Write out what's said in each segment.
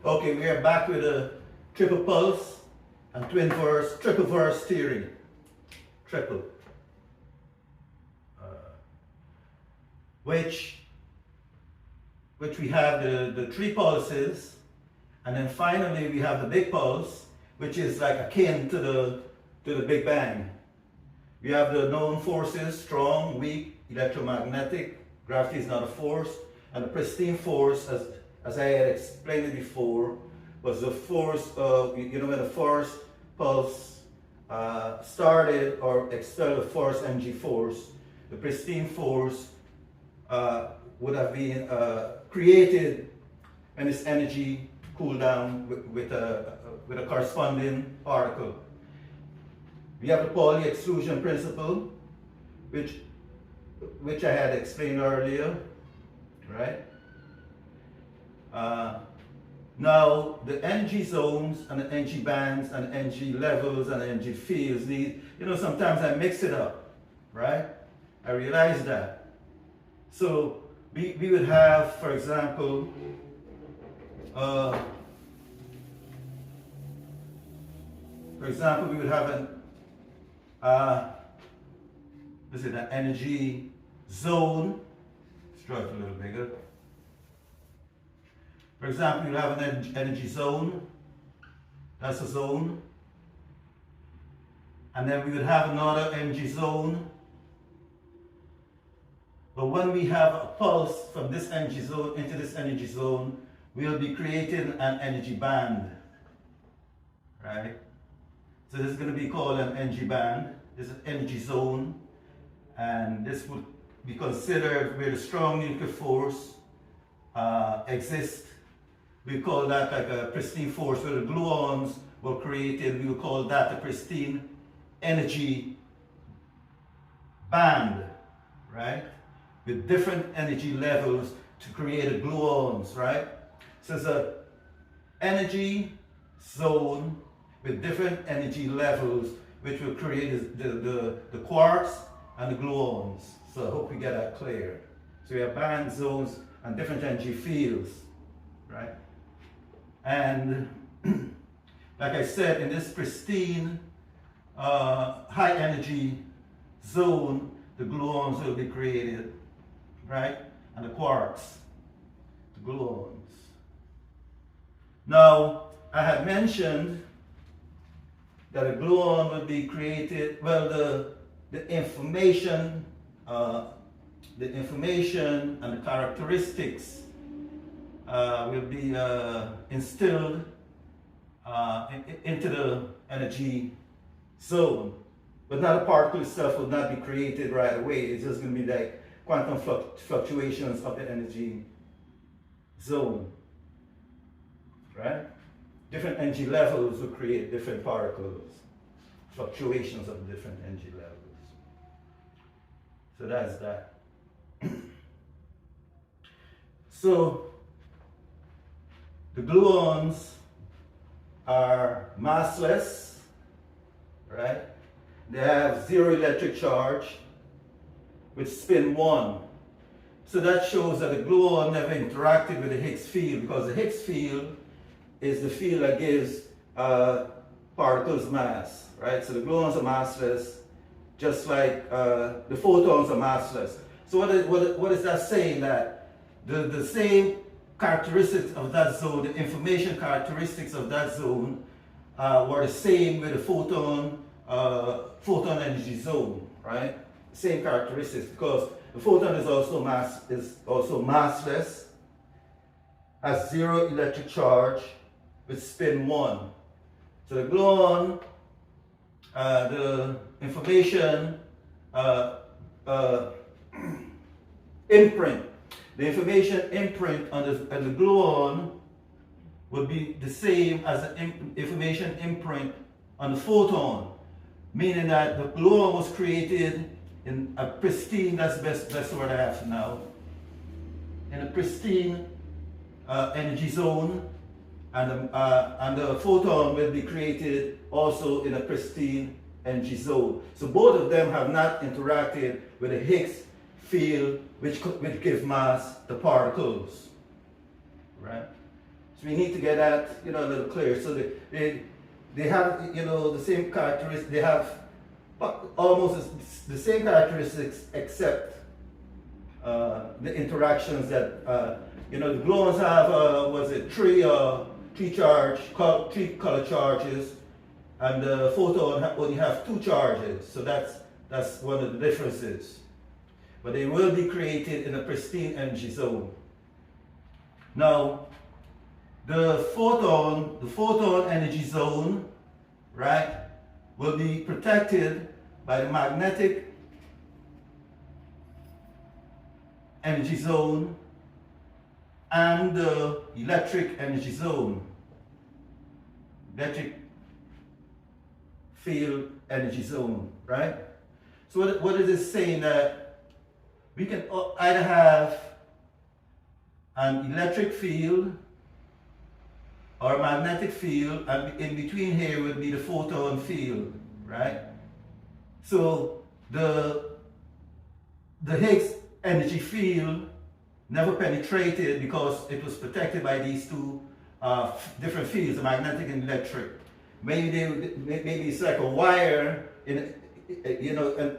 Okay, we are back with a triple pulse and triple verse theory. Triple. Which we have the three pulses, and then finally we have the big pulse, which is like akin to the Big Bang. We have the known forces: strong, weak, electromagnetic, gravity is not a force, and the pristine force, as I had explained it before, was the force of, when the first pulse started or expelled the first mg force, the pristine force would have been created when this energy cooled down with a corresponding particle. We have the Pauli exclusion principle, which I had explained earlier, right? Now the energy zones and the energy bands and the energy levels and the energy fields, sometimes I mix it up, right? I realize that. So we would have, for example, we would have an energy zone. Let's draw it a little bigger. For example, you have an energy zone. That's a zone. And then we would have another energy zone. But when we have a pulse from this energy zone into this energy zone, we'll be creating an energy band, right? So this is going to be called an energy band. This is an energy zone, and this would be considered where the strong nuclear force exists. We call that like a pristine force, where the gluons were created. We would call that a pristine energy band, right? With different energy levels to create a gluons, right? So it's an energy zone with different energy levels, which will create the quarks and the gluons. So I hope we get that clear. So we have band zones and different energy fields, right? And like I said, in this pristine high energy zone, the gluons will be created, right? And the quarks, the gluons. Now, I had mentioned that a gluon will be created, well, the information and the characteristics will be instilled into the energy zone. But not a particle itself will not be created right away. It's just going to be like quantum fluctuations of the energy zone, right? Different energy levels will create different particles, fluctuations of different energy levels. So that's that. So the gluons are massless, right? They have zero electric charge with spin 1. So that shows that the gluon never interacted with the Higgs field, because the Higgs field is the field that gives particles mass, right? So the gluons are massless, just like the photons are massless. So what is that saying? That the same characteristics of that zone, the information characteristics of that zone, were the same with the photon energy zone, right? Same characteristics, because the photon is also massless, has zero electric charge with spin 1. So the gluon, the information imprint, the information imprint on the gluon would be the same as the information imprint on the photon, meaning that the gluon was created in a pristine, that's the best word I have now, in a pristine energy zone, and the photon will be created also in a pristine energy zone. So both of them have not interacted with the Higgs field, which give mass to particles, right? So we need to get that, you know, a little clear. So they have, you know, the same characteristics. They have almost the same characteristics, except the interactions that, you know, the gluons have, was it three color charges, and the photon only have 2 charges. So that's one of the differences. But they will be created in a pristine energy zone. Now, the photon energy zone, right, will be protected by the magnetic energy zone and the electric energy zone, electric field energy zone, right? So what is this saying? That we can either have an electric field or a magnetic field, and in between here would be the photon field, right? So the Higgs energy field never penetrated because it was protected by these 2 different fields, the magnetic and electric. Maybe it's like a wire in, you know,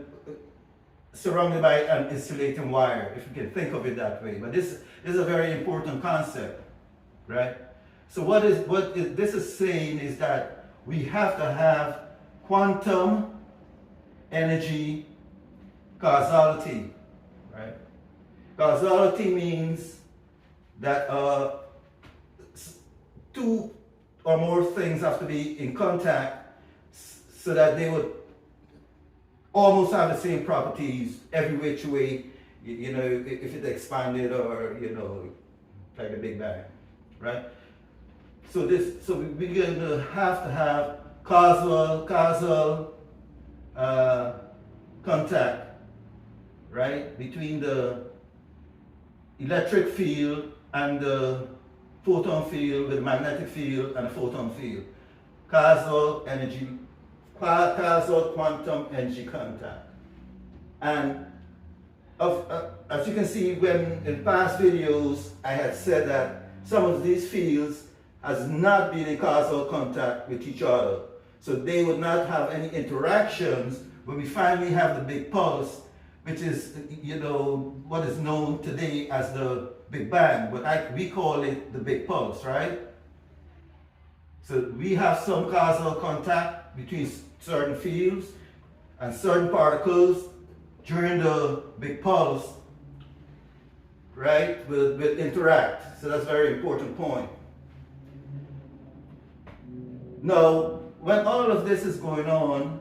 surrounded by an insulating wire, if you can think of it that way. But this is a very important concept, right? So what this is saying is that we have to have quantum energy causality, right? Causality means that 2 or more things have to be in contact so that they would almost have the same properties every which way, you know, if it expanded or, you know, like the Big Bang, right? So we're going to have causal contact, right, between the electric field and the photon field, with the magnetic field and the photon field. Causal quantum energy contact. And as you can see, when in past videos I had said that some of these fields has not been in causal contact with each other. So they would not have any interactions when we finally have the big pulse, which is, you know, what is known today as the Big Bang, but we call it the big pulse, right? So we have some causal contact between certain fields and certain particles during the big pulse, right, will interact. So that's a very important point. Now, when all of this is going on,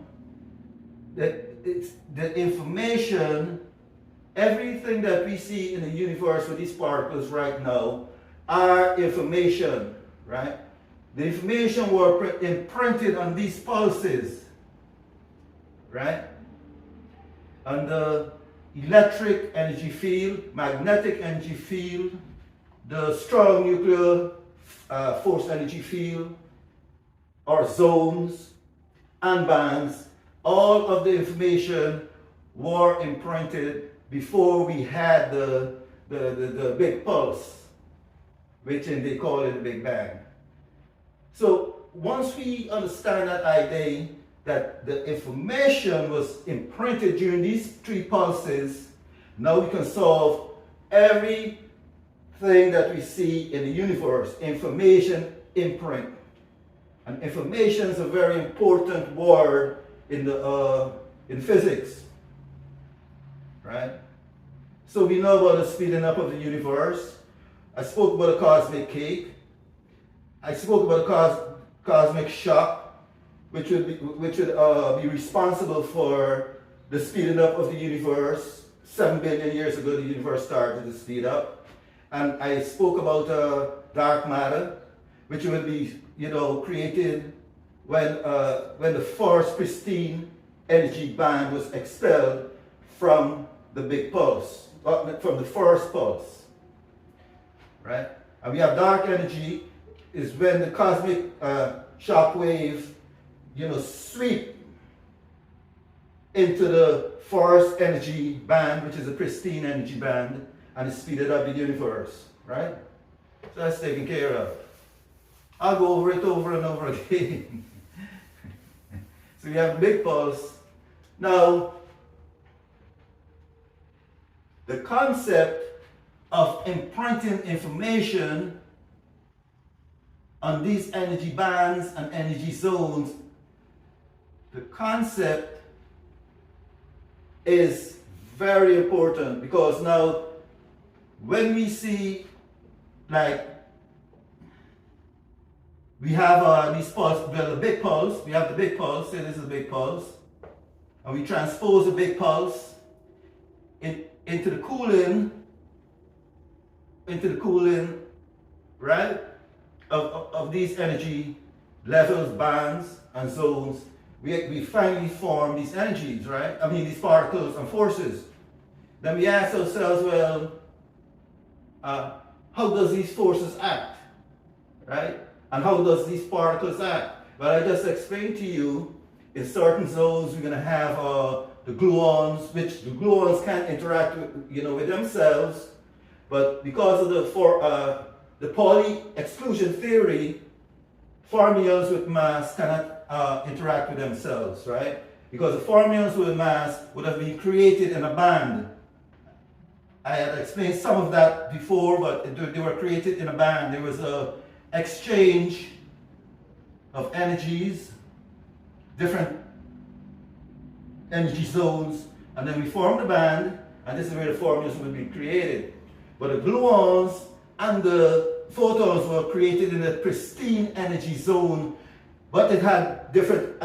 the information, everything that we see in the universe with these particles right now are information, right? The information were imprinted on these pulses, right? On the electric energy field, magnetic energy field, the strong nuclear force energy field, or zones and bands. All of the information were imprinted before we had the big pulse, which they call it the Big Bang. So once we understand that idea, that the information was imprinted during these 3 pulses, now we can solve everything that we see in the universe. Information imprint. And information is a very important word in physics, right? So we know about the speeding up of the universe. I spoke about the cosmic cake. I spoke about the cosmic shock, which would be responsible for the speeding up of the universe. 7 billion years ago, the universe started to speed up. And I spoke about dark matter, which would be, you know, created when the first pristine energy band was expelled from the big pulse, from the first pulse, right? And we have dark energy is when the cosmic shock waves, you know, sweep into the first energy band, which is a pristine energy band, and it speeded up the universe, right? So that's taken care of. I'll go over it over and over again. So you have big pulse. Now, the concept of imprinting information on these energy bands and energy zones, the concept is very important, because now when we see, like, we have these pulse, well, the big pulse, we have the big pulse, say this is a big pulse, and we transpose the big pulse into the cooling, right, of these energy levels, bands, and zones. We finally form these energies, right? I mean, these particles and forces. Then we ask ourselves, well, how does these forces act, right? And how does these particles act? Well, I just explained to you, in certain zones we're going to have the gluons, which the gluons can't interact with, with themselves, but because of the Pauli exclusion theory, fermions with mass cannot interact with themselves, right? Because the fermions with mass would have been created in a band. I had explained some of that before, but they were created in a band. There was a exchange of energies, different energy zones, and then we formed a band, and this is where the fermions will be created. But the gluons and the photons were created in a pristine energy zone, but it had different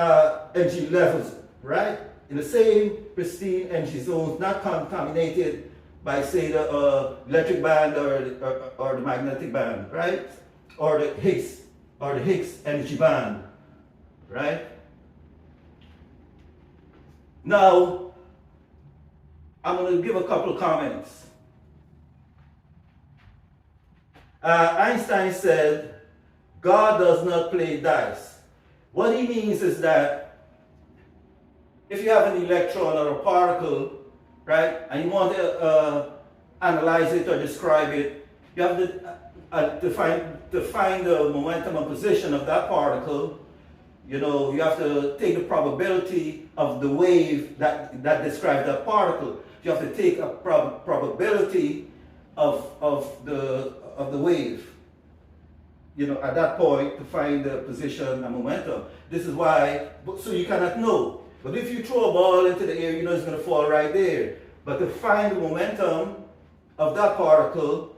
energy levels, right? In the same pristine energy zones, not contaminated by, say, the electric band or the magnetic band, right? Or the Higgs energy band, right? Now, I'm going to give a couple of comments. Einstein said, God does not play dice. What he means is that if you have an electron or a particle, right, and you want to analyze it or describe it, you have to find the momentum and position of that particle. You have to take the probability of the wave that describes that particle. You have to take a probability of the wave, at that point, to find the position and momentum. This is why, so you cannot know. But if you throw a ball into the air, you know it's going to fall right there. But to find the momentum of that particle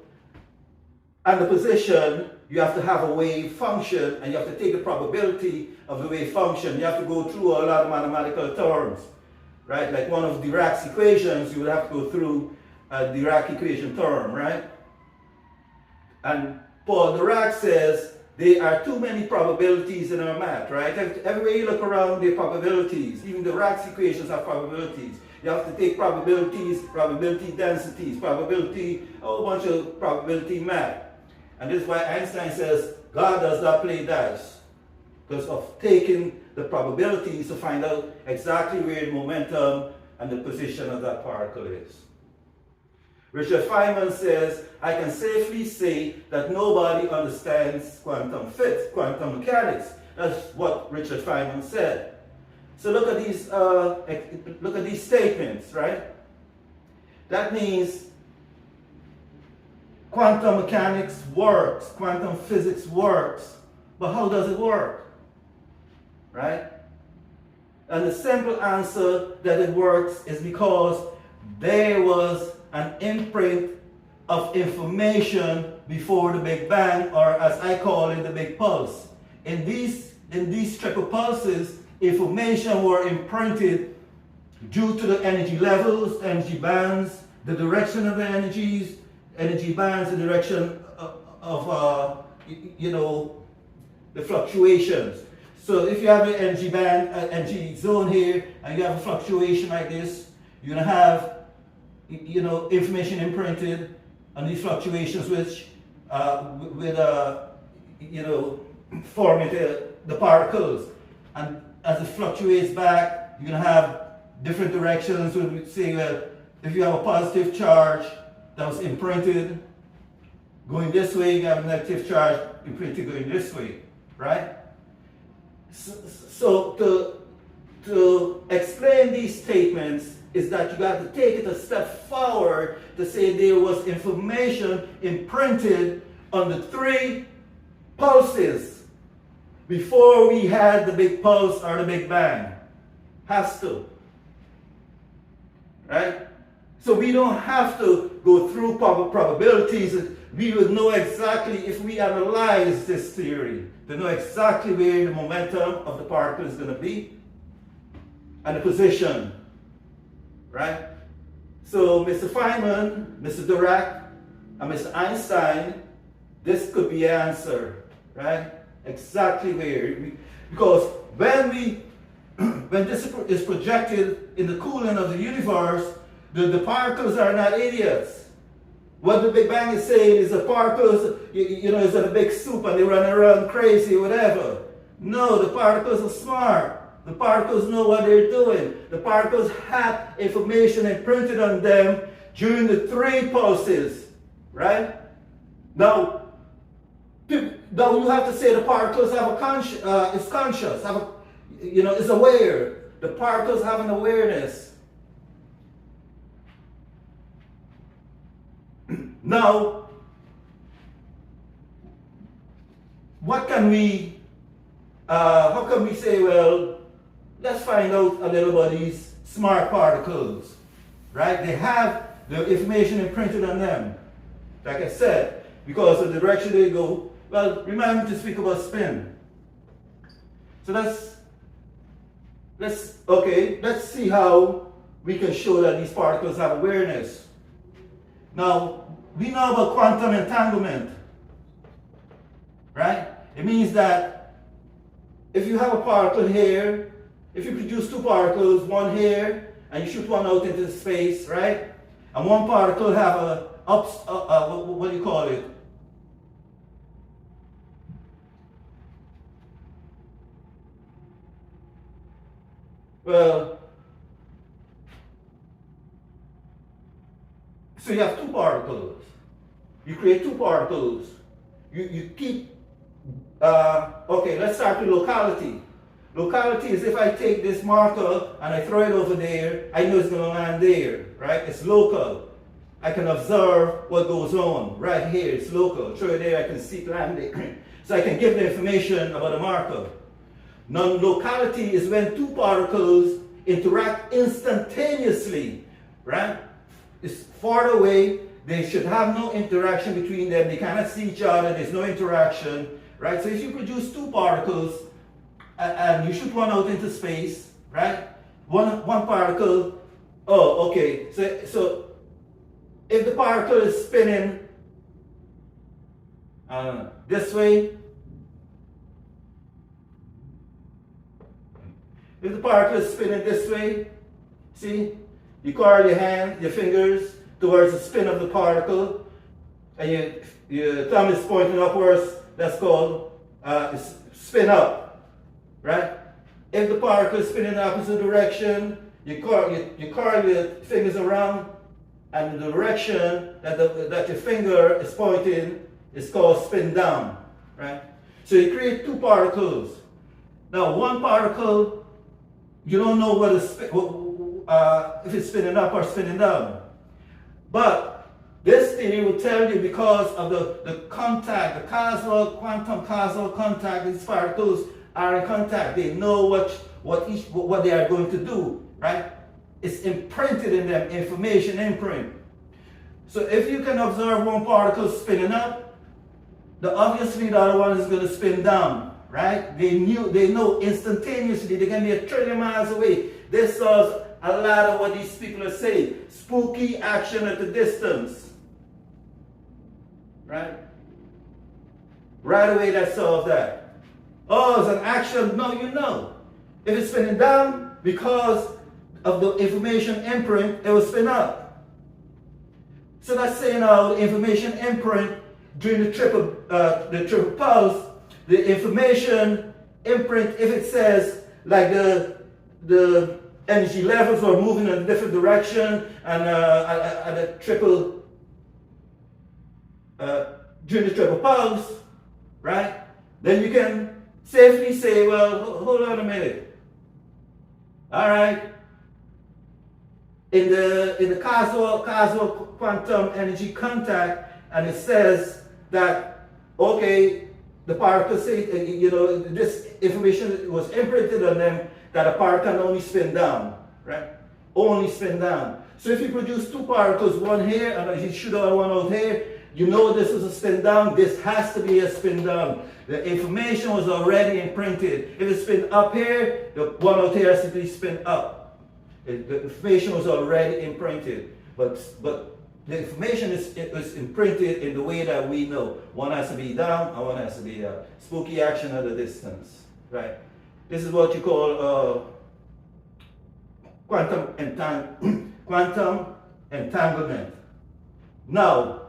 and the position, you have to have a wave function, and you have to take the probability of the wave function. You have to go through a lot of mathematical terms, right? Like one of Dirac's equations, you would have to go through a Dirac equation term, right? And Paul Dirac says there are too many probabilities in our math, right? Everywhere you look around, there are probabilities. Even Dirac's equations have probabilities. You have to take probabilities, probability densities, probability, a whole bunch of probability math. And this is why Einstein says God does not play dice, because of taking the probabilities to find out exactly where the momentum and the position of that particle is. Richard Feynman says, I can safely say that nobody understands quantum mechanics. That's what Richard Feynman said. So look at these statements, right? That means quantum mechanics works, quantum physics works, but how does it work, right? And the simple answer that it works is because there was an imprint of information before the Big Bang, or as I call it, the Big Pulse. In these triple pulses, information were imprinted due to the energy levels, energy bands, the direction of the energy bands, the direction of the fluctuations. So if you have an energy band, energy zone here, and you have a fluctuation like this, you're going to have information imprinted on these fluctuations, which forming the particles. And as it fluctuates back, you're going to have different directions. So we say, well, if you have a positive charge that was imprinted going this way, you have a negative charge imprinted going this way, right? So to explain these statements is that you got to take it a step forward to say there was information imprinted on the 3 pulses before we had the big pulse or the Big Bang. Has to. Right? So we don't have to go through probabilities. We would know exactly, if we analyze this theory, to know exactly where the momentum of the particle is going to be and the position. Right? So Mr. Feynman, Mr. Dirac, and Mr. Einstein, this could be an answer. Right? Exactly where. Because when this is projected in the cooling of the universe, the particles are not idiots. What the Big Bang is saying is the particles, is in a big soup and they run around crazy or whatever. No, the particles are smart. The particles know what they're doing. The particles have information imprinted on them during the 3 pulses, right? Now you have to say the particles have it's conscious, it's aware. The particles have an awareness. Now, how can we say, well, let's find out a little about these smart particles, right? They have the information imprinted on them, like I said, because of the direction they go. Well, remind me to speak about spin. So let's see how we can show that these particles have awareness. Now, we know about quantum entanglement, right? It means that if you have a particle here, if you produce 2 particles, one here, and you shoot one out into space, right? And one particle have what do you call it? Well, so you have 2 particles. You create 2 particles. You keep, okay, let's start with locality. Locality is if I take this marker and I throw it over there, I know it's going to land there, right? It's local. I can observe what goes on right here. It's local. Throw it there, I can see it land there. So I can give the information about the marker. Non-locality is when 2 particles interact instantaneously, right? It's far away. They should have no interaction between them. They cannot see each other. There's no interaction, right? So if you produce 2 particles and you shoot one out into space, right? One particle. Oh, okay. So if the particle is spinning this way, if the particle is spinning this way, see, you curl your fingers towards the spin of the particle, and your thumb is pointing upwards. That's called spin up, right? If the particle is spinning in the opposite direction, you curl your fingers around, and the direction that your finger is pointing is called spin down, right? So you create 2 particles. Now, one particle, you don't know if it's spinning up or spinning down. But this theory will tell you, because of the contact, the quantum causal contact, these particles are in contact. They know what they are going to do, right? It's imprinted in them, information imprint. So if you can observe one particle spinning up, obviously the other one is going to spin down, right? They know instantaneously. They can be 1 trillion miles away. This solves a lot of what these people are saying. Spooky action at a distance, right? Right away that solves that. Oh, it's an action. No, you know. If it's spinning down, because of the information imprint, it will spin up. So that's saying now the information imprint during the triple pulse, the information imprint, if it says like the energy levels are moving in a different direction, and during the triple pulse, right? Then you can safely say, well, hold on a minute. All right. In the causal quantum energy contact, and it says that, okay, the particles say, you know, this information was imprinted on them that a particle can only spin down, right? Only spin down. So if you produce two particles, one here and you shoot out one out here, you know this is a spin down, this has to be a spin down. The information was already imprinted. If it's spin up here, the one out here has to be spin up. The information was already imprinted. But the information is imprinted in the way that we know. One has to be down and one has to be up. Spooky action at a distance, right? This is what you call quantum entanglement. Now,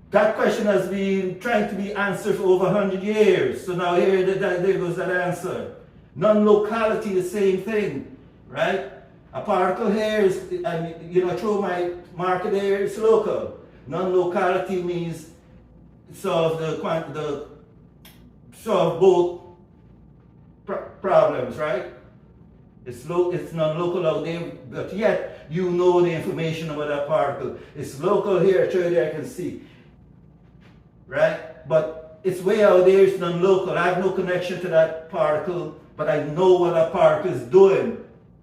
that question has been trying to be answered for over 100 years. So now here there goes that answer. Non-locality, the same thing, right? A particle here is, and you know, through my marker there, it's local. Non-locality means solve solve both problems, right? It's non-local out there, but yet you know the information about that particle. It's local here, I can see, right? But it's way out there, it's non-local. I have no connection to that particle, but I know what that particle is doing.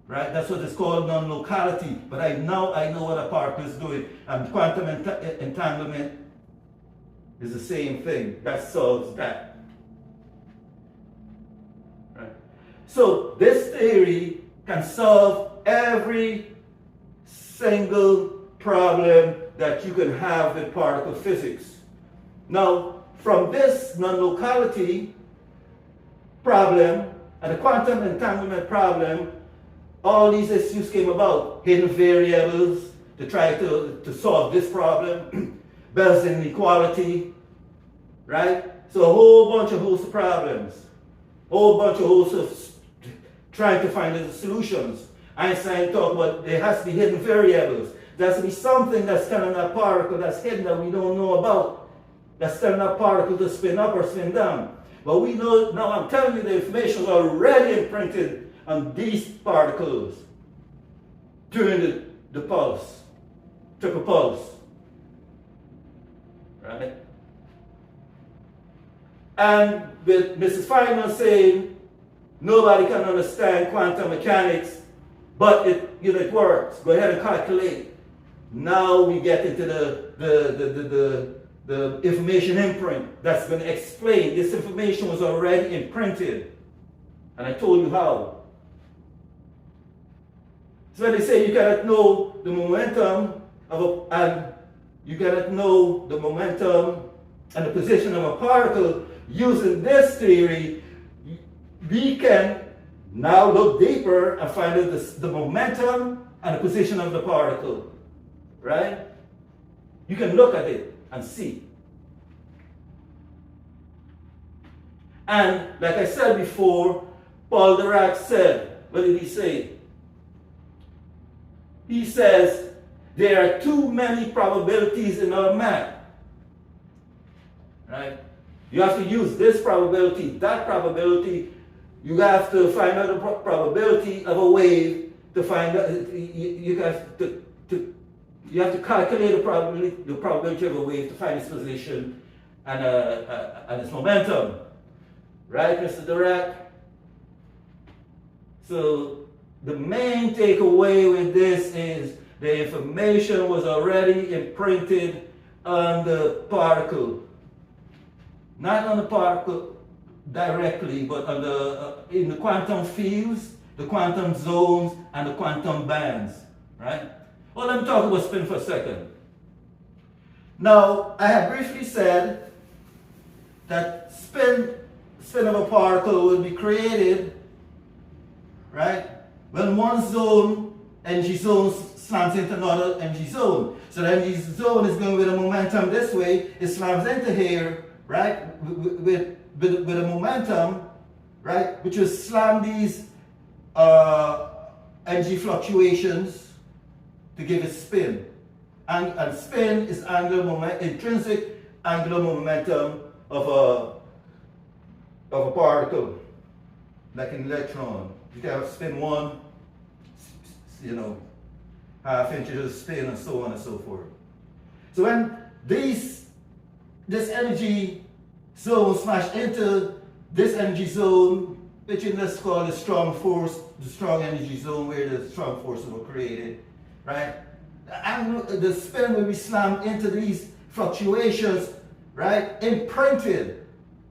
Right? That's what it's called, non-locality. But I know what a particle is doing. And quantum entanglement is the same thing. That solves that. Right? So this theory can solve every single problem that you can have with particle physics. Now, from this non-locality problem and the quantum entanglement problem, all these issues came about. Hidden variables to try to solve this problem, Bell's inequality, right? So a whole bunch of host of problems, whole bunch of hosts of trying to find the solutions. Einstein talked about there has to be hidden variables. There has to be something that's telling that particle that's hidden that we don't know about, that's telling that particle to spin up or spin down. But we know, now I'm telling you the information is already imprinted on these particles during the pulse, triple pulse, right? And with Mrs. Feynman saying nobody can understand quantum mechanics, but it works. Go ahead and calculate. Now we get into the information imprint that's going to explain. This information was already imprinted, and I told you how. So they say you cannot know the momentum and you cannot know the momentum and the position of a particle. Using this theory, we can now look deeper and find out the momentum and the position of the particle, right? You can look at it and see. And like I said before, Paul Dirac said, what did he say? He says, there are too many probabilities in our math. Right? You have to use this probability, that probability. You have to find out the probability of a wave to find out. You have to calculate the probability of a wave to find its position and its momentum. Right, Mr. Dirac? So the main takeaway with this is the information was already imprinted on the particle. Not on the particle directly, but on in the quantum fields, the quantum zones, and the quantum bands. Right? Well, let me talk about spin for a second. Now, I have briefly said that spin of a particle will be created, right, when one zone, energy zone, slams into another energy zone. So the energy zone is going with a momentum this way, it slams into here, right, with a momentum, right, which will slam these energy fluctuations to give it spin. And spin is intrinsic angular momentum of a particle, like an electron. You can have spin 1, half inches of spin, and so on and so forth. So when this energy zone smash into this energy zone, which is let's call the strong force, the strong energy zone where the strong forces were created, right? And the spin will be slammed into these fluctuations, right? Imprinted.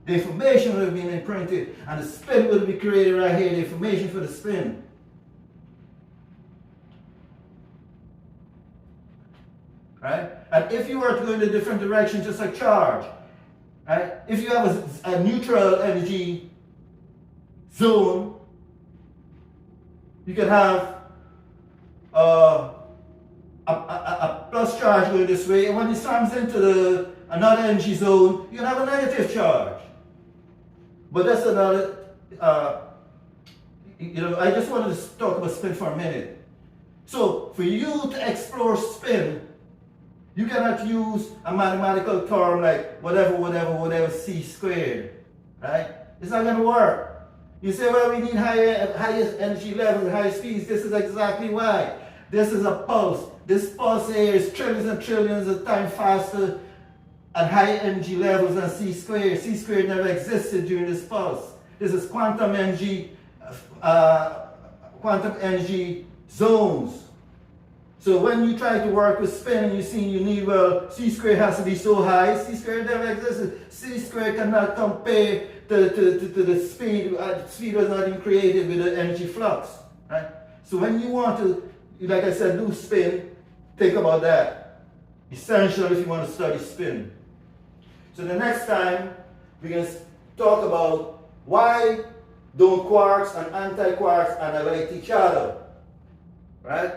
The information will have been imprinted, and the spin will be created right here, the information for the spin. Right? And if you were to go in a different direction, just like charge, right? If you have a neutral energy zone, you can have a plus charge going this way, and when it slams into another energy zone, you can have a negative charge. But that's another, I just wanted to talk about spin for a minute. So for you to explore spin, you cannot use a mathematical term like whatever c squared, right? It's not going to work. You say, well, we need higher energy levels, higher speeds. This is exactly why. This is a pulse. This pulse here is trillions and trillions of times faster at high energy levels than c squared. C squared never existed during this pulse. This is quantum energy zones. So when you try to work with spin and you see you need, well, c squared has to be so high. C squared never existed. C squared cannot compare to the speed. Speed was not even created with the energy flux, right? So when you want to, like I said, do spin, think about that. Essential if you want to study spin. So the next time we're going to talk about why don't quarks and anti-quarks annihilate each other, right?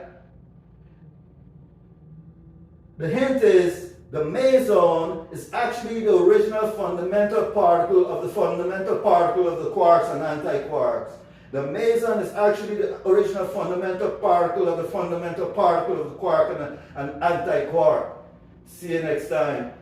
The hint is the meson is actually the original fundamental particle of the fundamental particle of the quarks and anti-quarks. The meson is actually the original fundamental particle of the fundamental particle of the quark and anti-quark. See you next time.